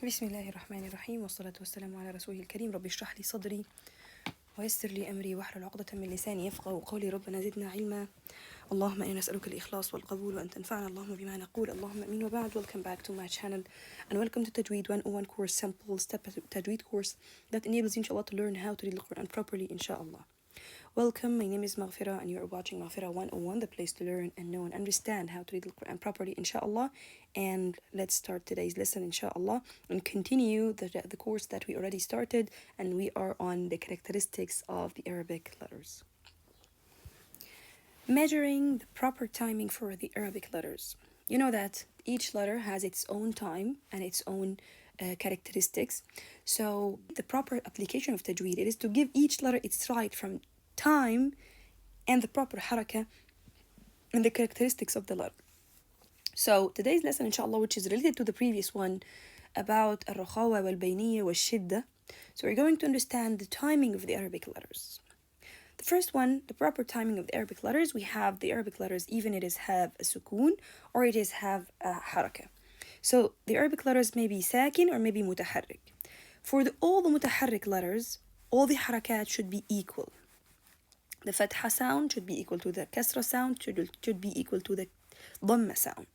بسم الله الرحمن الرحيم والصلاة والسلام على رسوله الكريم. رب اشرح لي صدري ويسر لي أمري واحلل عقدة من لساني يفقهوا قولي. ربنا زدنا علما. اللهم إنا نسألك الإخلاص والقبول وأن تنفعنا اللهم بما نقول. اللهم أمين وبعد. Welcome back to my channel and welcome to Tajweed 101 course, simple step Tajweed course that enables you inshallah to learn how to read the Quran properly inshallah. Welcome, my name is Maghfira and you are watching Maghfira 101, the place to learn and know and understand how to read the Quran properly inshallah. And let's start today's lesson inshallah and continue the course that we already started, and we are on the characteristics of the Arabic letters. Measuring the proper timing for the Arabic letters. You know that each letter has its own time and its own characteristics. So the proper application of tajweed is to give each letter its right from time and the proper haraka and the characteristics of the letter. So today's lesson inshallah, which is related to the previous one about al-rakhawa wal-bayniyya wal-shidda. So we're going to understand the timing of the Arabic letters. The first one, the proper timing of the Arabic letters. We have the Arabic letters, even it is have a sukoon or it is have a haraka. So the Arabic letters may be sakin or maybe mutaharrik. For all the mutaharrik letters, all the harakat should be equal. The fatha sound should be equal to the kasra sound, should be equal to the dhamma sound.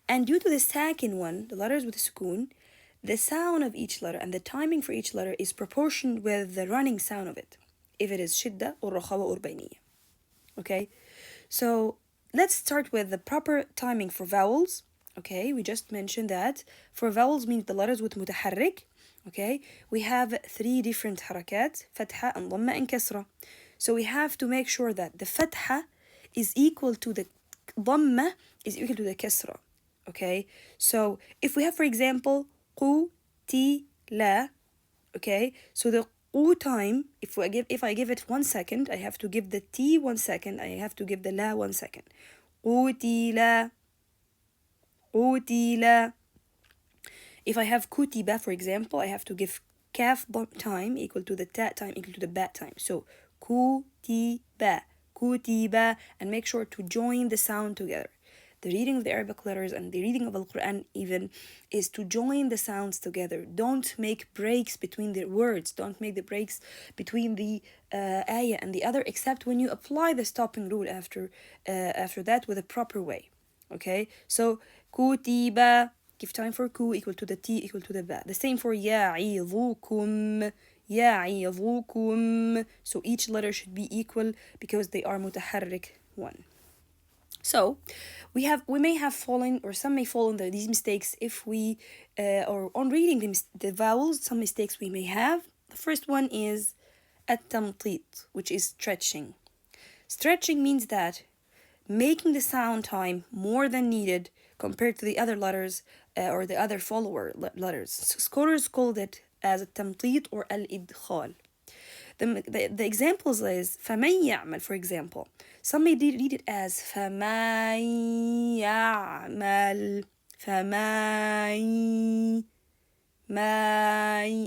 And due to the sakin one, the letters with the sukoon, the sound of each letter and the timing for each letter is proportioned with the running sound of it, if it is shidda or rakhawa or bayniyya. Okay, so let's start with the proper timing for vowels. Okay, we just mentioned that for vowels means the letters with mutaharrik. Okay, we have three different harakat, fatha and dhamma and kasra. So we have to make sure that the fatha is equal to the dhamma is equal to the kasra. Okay, so if we have, for example, qu, ti, la, okay, so the qu time, if I give it 1 second, I have to give the ti 1 second, I have to give the la 1 second. Qutila, qutila. If I have kutiba, for example, I have to give kaf time equal to the ta time equal to the ba time. So kutiba, kutiba, and make sure to join the sound together. The reading of the Arabic letters and the reading of Alquran even is to join the sounds together. Don't make breaks between the words. Don't make the breaks between the ayah and the other, except when you apply the stopping rule after that with a proper way. Okay, so kutiba, give time for ku equal to the ti equal to the ba. The same for ya'idukum, ya'idukum. So each letter should be equal because they are mutaharrik one. So we may have fallen, or some may fall into these mistakes if we or on reading the vowels, some mistakes we may have. The first one is at-tamtit, which is stretching. Stretching means that making the sound time more than needed compared to the other letters or the other follower letters. Scholars called it as at-tamtit or al-idkhal. The examples is فَمَن يَعْمَل, for example. Some may read it as فَمَن يَعْمَل, فَمَن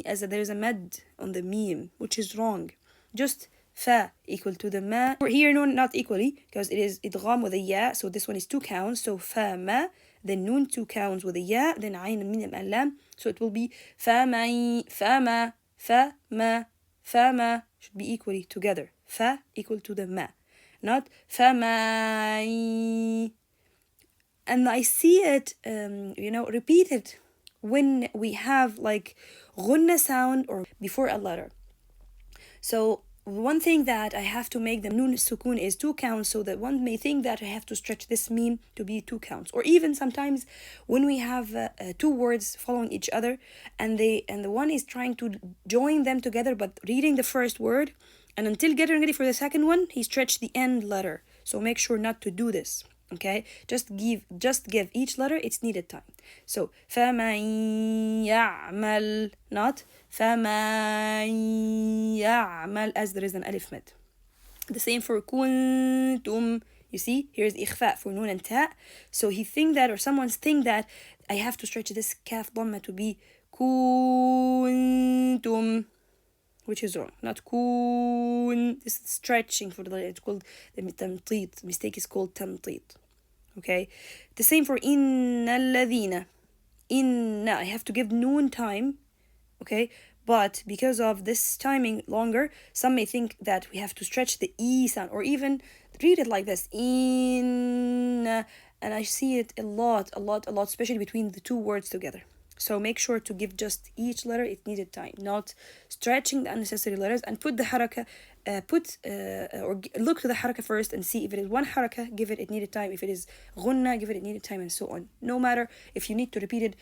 as there's a mad on the meme, which is wrong. Just fa equal to the ma. Here, no, not equally, because it is idgham with a ya, so this one is 2 counts. So fa ma, then nun 2 counts with a ya, then ayn and mim and lam. So it will be فَمَن, فَما, فَما. Fama should be equally together. Fa equal to the ma, not fama. And I see it, repeated when we have like ghunna sound or before a letter. So one thing that I have to make the nun sukun is 2 counts, so that one may think that I have to stretch this meme to be 2 counts. Or even sometimes when we have 2 words following each other and the one is trying to join them together but reading the first word, and until getting ready for the second one he stretched the end letter. So make sure not to do this. Okay, just give each letter its needed time. So فَمَن يَعْمَل, not فَمَن يَعْمَل, as there is an alif med. The same for kuntum. You see, here's ikhfa for nun and ta. So someone's think that I have to stretch this kaf dhamma to be kuntum, which is wrong. Not kun. This is stretching for the letter. It's called the tamtit. The mistake is called tamtit. Okay, the same for innal ladhina. inna. I have to give noon time, okay? But because of this timing longer, some may think that we have to stretch the E sound or even read it like this, inna. And I see it a lot, especially between the two words together. So make sure to give just each letter its needed time, not stretching the unnecessary letters, and put the haraka, look to the haraka first and see if it is one haraka, give it needed time. If it is ghunna, give it needed time, and so on. No matter if you need to repeat it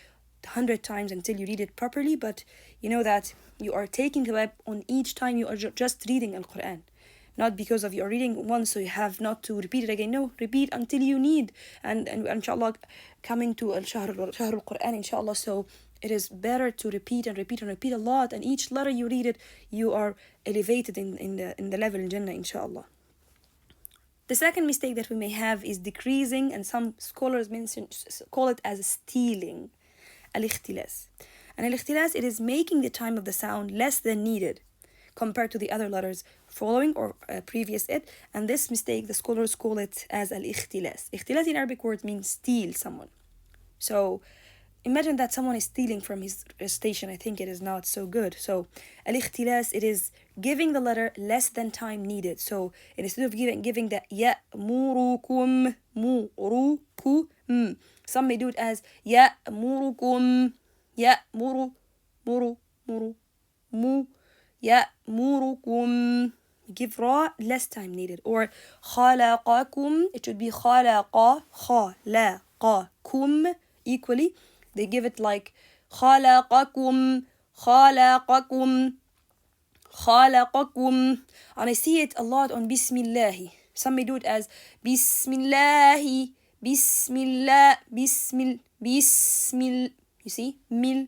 100 times until you read it properly, but you know that you are taking the on each time you are just reading Al-Quran. Not because of you are reading once, so you have not to repeat it again. No, repeat until you need. And inshallah, coming to Shahr al-Quran, inshallah. So it is better to repeat and repeat and repeat a lot. And each letter you read it, you are elevated in the level in Jannah, inshallah. The second mistake that we may have is decreasing, and some scholars call it as stealing. Al-ikhtilas. And al-ikhtilas, it is making the time of the sound less than needed compared to the other letters following or previous it. And this mistake, the scholars call it as al-ikhtilas. Ikhtilas in Arabic word means steal someone. So imagine that someone is stealing from his recitation. I think it is not so good. So al-ikhtilas, it is giving the letter less than time needed. So instead of giving the ya'murukum, murukum, some may do it as ya'murukum, ya'muru, muru, mu, ya'murukum. Give ra less time needed. Or khalaqakum, it should be khalaqa, khalaqakum equally. They give it like khalaqakum, khalaqakum, khalaqakum. And I see it a lot on bismillahi. Some may do it as bismillahi, bismillah, bismil. You see? Mil.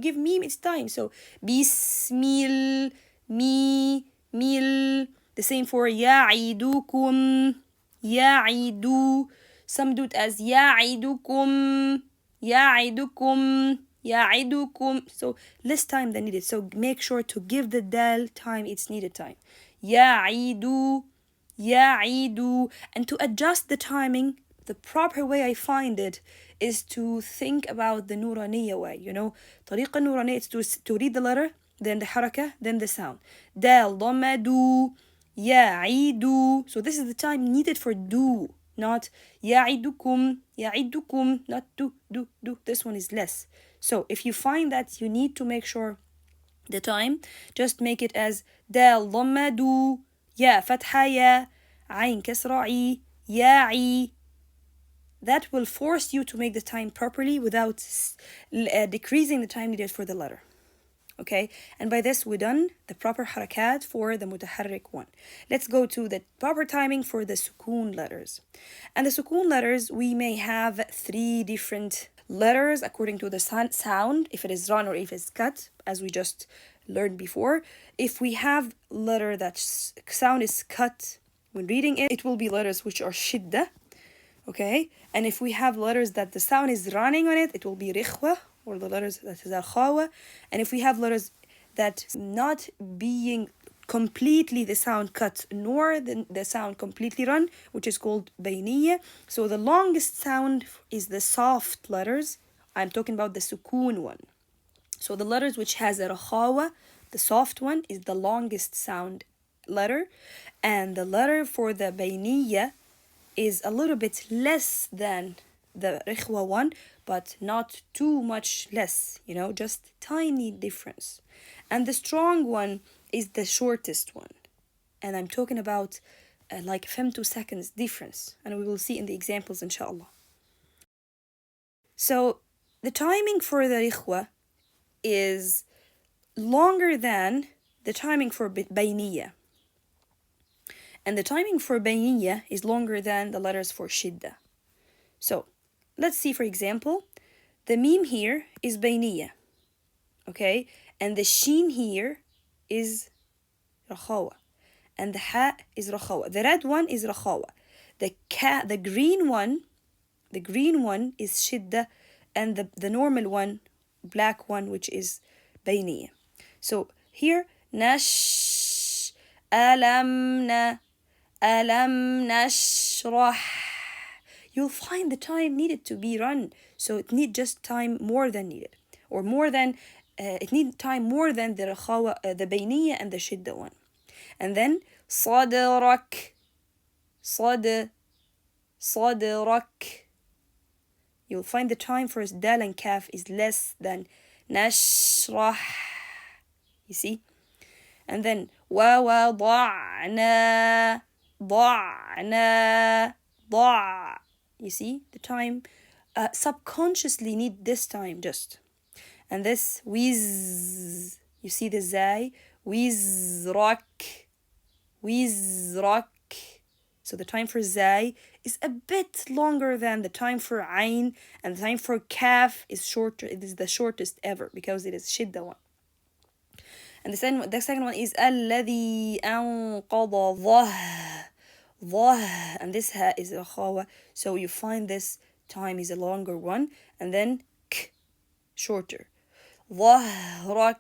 Give meme its time. So bismil, mil. The same for ya'idukum, ya'idu. Some do it as ya'idukum, ya'idukum. So less time than needed. So make sure to give the dal time its needed time. Ya'idu. And to adjust the timing, the proper way I find it is to think about the Nuraniya way. You know, طريقة النورانية is to read the letter, then the haraka, then the sound. Dal, dhamma, du, ya'idu. So this is the time needed for do, not ya'idukum, not do. This one is less. So if you find that you need to make sure the time, just make it as dal, dhamma, du, ya, fatha, ya, ayn, kasra, i, ya'i. That will force you to make the time properly without decreasing the time needed for the letter. Okay, and by this we're done the proper harakat for the mutaharrik one. Let's go to the proper timing for the sukoon letters. And the sukoon letters, we may have 3 different letters according to the sound, if it is run or if it's cut, as we just learned before. If we have letter that sound is cut when reading it, it will be letters which are shidda. Okay, and if we have letters that the sound is running on it, it will be rikhwa, or the letters that is al-khawa. And if we have letters that not being completely the sound cut nor the sound completely run, which is called bayniya. So the longest sound is the soft letters. I'm talking about the sukoon one. So the letters which has a rakhawa, the soft one, is the longest sound letter, and the letter for the bayniya is a little bit less than the rikhwa one, but not too much less, you know, just tiny difference. And the strong one is the shortest one. And I'm talking about like 5 seconds difference. And we will see in the examples, inshallah. So the timing for the rikhwa is longer than the timing for bayniya. And the timing for bayniya is longer than the letters for shidda. So let's see, for example, the meme here is bayniya, okay? And the sheen here is rakhawa. And the ha is rakhawa. The red one is rakhawa. The green one is shidda, and the normal one, black one, which is bayniya. So here, nash, alamna, alam nashrah. You'll find the time needed to be run So it need just time more than needed, or more than it need time more than the رخاوة, the بينية and the شدة one. And then صدرك, صدرك. You'll find the time for dal and kaf is less than نشرح. You see? And then ووضعنا, ضعنا, ضع. You see? The time subconsciously need this time just. And this wiz. You see the zai? وزرك, وزرك. So the time for zai is a bit longer than the time for ain, and the time for kaf is shorter. It is the shortest ever because it is shidda one. And the second one is الذي أنقض ظهر. And this ha is a khawa. So you find this time is a longer one. And then k, shorter. ظهرك,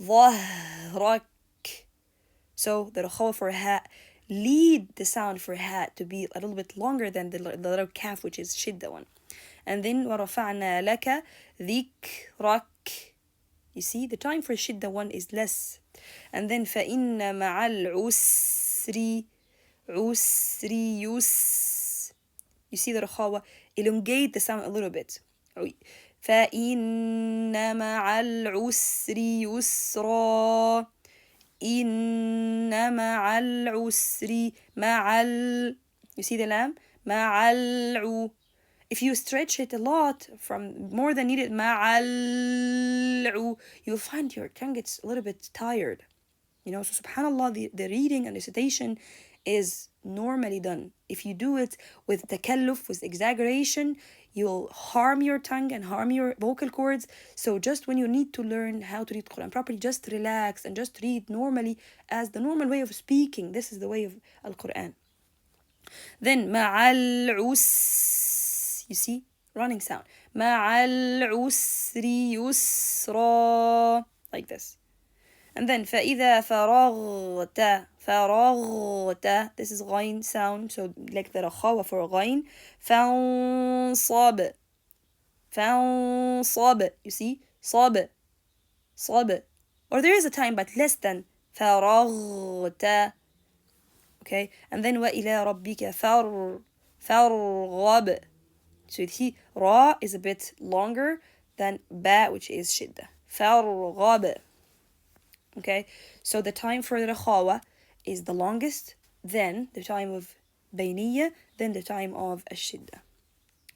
ظهرك. So the khawa for ha lead the sound for ha to be a little bit longer than the letter kaf, which is shidda one. And then ورفعنا لك ذكرك. You see, the time for shidda one is less. And then فإن مع العسر, عسر, يس. You see the رخاوة, elongate the sound a little bit. فإن مع العسر يسرا, إن مع العسر, مع You see the lam? مع العو. If you stretch it a lot from more than needed, you'll find your tongue gets a little bit tired. You know, so subhanAllah, the reading and recitation is normally done. If you do it with takalluf, with exaggeration, you'll harm your tongue and harm your vocal cords. So just when you need to learn how to read Quran properly, just relax and just read normally as the normal way of speaking. This is the way of Al-Quran. Then مع العسر, you see, running sound. مع العسر يسرا, like this. And then فإذا فرغت, فرغت, this is غين sound, so like the رخاوة for غين. فانصب, فانصب, you see, صب, صب. Or there is a time but less than فرغت. Okay, and then وإلى ربك فارغب. So you see, ra is a bit longer than ba, which is shidda. فارغب. Okay, so the time for the khawa is the longest, then the time of bayniya, then the time of ashidda.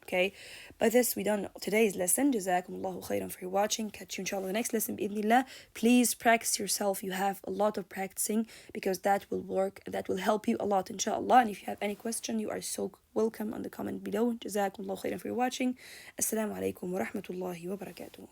Okay, by this we done today's lesson. Jazakumullahu khairan for watching. Catch you inshallah the next lesson bi'idhnillah. Please practice yourself. You have a lot of practicing because that will work. That will help you a lot inshallah. And if you have any question, you are so welcome on the comment below. Jazakumullahu khairan for watching. Assalamu alaikum wa rahmatullahi wa barakatuh.